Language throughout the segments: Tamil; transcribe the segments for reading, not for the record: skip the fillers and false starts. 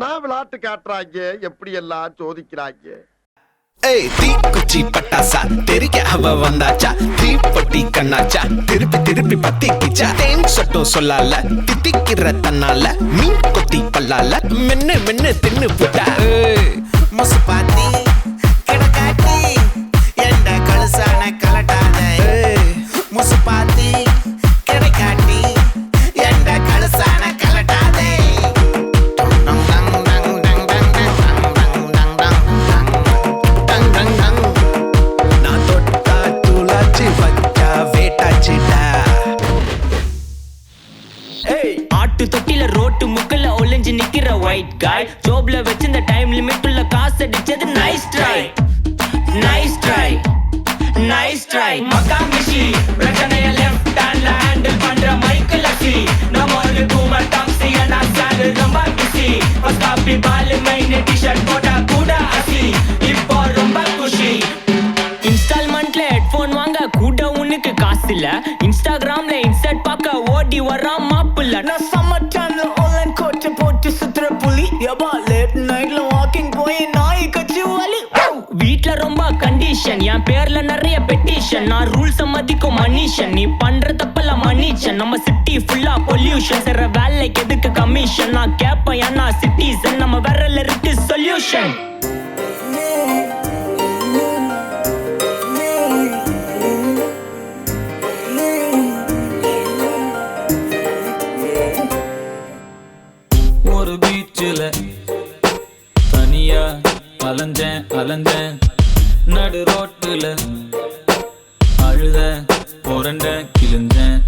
நான் விளையாட்டு காட்டுறாங்க, எப்படி எல்லாம் சோதிக்கிறாங்க. ஏய் தீ குச்சி பட்டாசா தெரிக்க அவ வந்தாச்சா, தீப்பொட்டி கண்ணாச்சா திருப்பி திருப்பி பத்திக்கிச்சா, தேன் சொட்டும் சொல்லால தித்திக்கிற தன்னால மீன் கொத்தி பல்லால மென்னு மென்னு தின்னு புட்டா. முசு பாத்தி கிடக்காட்டி எந்த கழுசான கலட்டாத. முசு பாத்தி கிடக்காட்டி எந்த கழுசான கலட்டாதே. நான் தொட்டா தூளாச்சு வச்சா வேட்டாச்சுடா. ஆட்டு தொட்டில ரோட்டு முக்கல்ல ஒளிஞ்சு நிக்கிற ஒயிட் காய், ஜோப்ல வச்சிருந்த டைம் லிமிட் உள்ள காசு அடிச்சது nice try nice try nice try. மக்கா மிஷி பிரச்சனைய லெஃப்ட் ஹேண்ட்ல ஹேண்டில் பண்ற மைக்கேல் அசி, நம்ம ஒரு பூமர் டாக்ஸி அண்ணா சாரு ரொம்ப பிஸி. ஃபர்ஸ்ட் காப்பி பால் மெயின் டி-ஷர்ட் போட்டா கூட அசி, இப்போ ரொம்ப குஷி. இன்ஸ்டால்மெண்ட்ல ஹெட்போன் வாங்க கூட உனக்கு காசு இல்ல, இன்ஸ்டாகிராம்ல இன்ஸ்டர்ட் பார்க்க ஓடி வரான் மாப்பிள்ள. நான் சம்மர் டைம்ல ஆன்லைன் கோட் போட்டு சுத்துற புலி, யபா லேட் நைட்ல வாக்கிங் போய் நாய் கச்சி வலி. வீட்ல ரொம்ப கண்டிஷன், என் பேர்ல நிறைய பெட்டிஷன், நான் ரூல்ஸ் மதிக்கும் மனுஷன், நீ பண்ற தப்பெல்லாம் மன்னிச்சன். நம்ம சிட்டி ஃபுல்லா பொல்யூஷன், செய்ற வேலைக்கு எதுக்கு கமிஷன், நான் கேப்பேன் ஏன்னா சிட்டிசன், நம்ம விரல்ல இருக்கு சொல்யூஷன். ஒரு பீச்சில் தனியா அலைஞ்சேன் அலைஞ்சேன், நடு ரோட்டுல அழுத புரண்ட கிழிஞ்சேன்.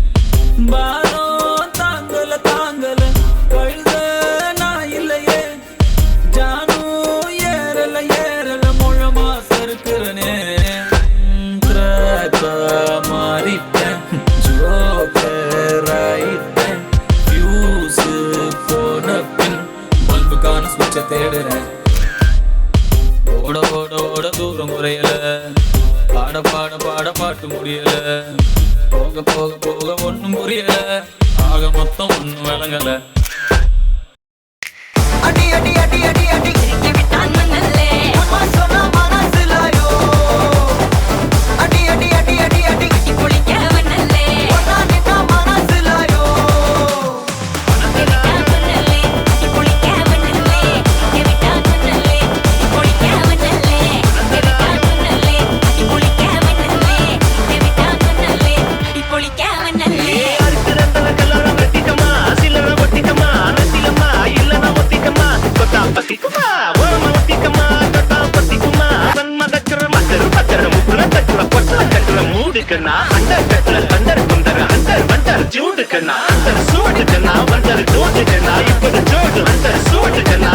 பாரம் தாங்கல தாங்கல கழுத நான் இல்லையே, ஜானும் ஏறல ஏறல முழமா சறுக்கிறனே. மாறிட்டேன் ஜோக்கர் ஆயிட்டேன், ஃபியூஸ் போன பின் பல்புக்கான சுவிட்சை தேடுறேன். ஓட ஓட ஓட தூரம் குறையல, பாட பாட பாட பாட்டு முடியல, போக போக போக ஒன்னும் புரியல, ஆக மொத்தம் ஒன்னும் விளங்கல. அடி அடி அடி அடி அடி விட்டான் மண்ணல்லே சொன்னா மனசுலாயோ. அடி அடி அடி அடி அடி குளிக்க மண்ணல்லே ஒன்னா நின்னா மனசுலாயோ. மண்ணல்லே குளிக்க மண்ணல்லே விட்டான் மண்ணல்லே குளிக்க மண்ணல்லே விட்டான் மண்ணல்லே குளிக்க மண்ணல்லே விட்டான் மண்ணல்லே குளிக்க மண்ணல்லே. அறுக்கிறந்தல கல்லறம் வெட்டிக்கமா, சில்லற ஒட்டிக்கமா, நசிலமா இல்லனா ஒத்திக்கமா, கொத்தா பத்திக்குமா ஓம ஒத்திக்கமா, கொத்தா பத்திக்குமா, சன்மதக்கற மத்தர் பத்தர் முக்குல தக்குல பொட்டல கட்டுல மூடுக்கனா, அண்டர் கட்டுல அண்டர் குந்தர அண்டர் வண்டர் ஜூடுக்கனா, அண்டர் சூடுக்கனா வண்டர் ஜோடுக்கனா, இப்படி ஜோடு அண்டர் சூடுக்கனா.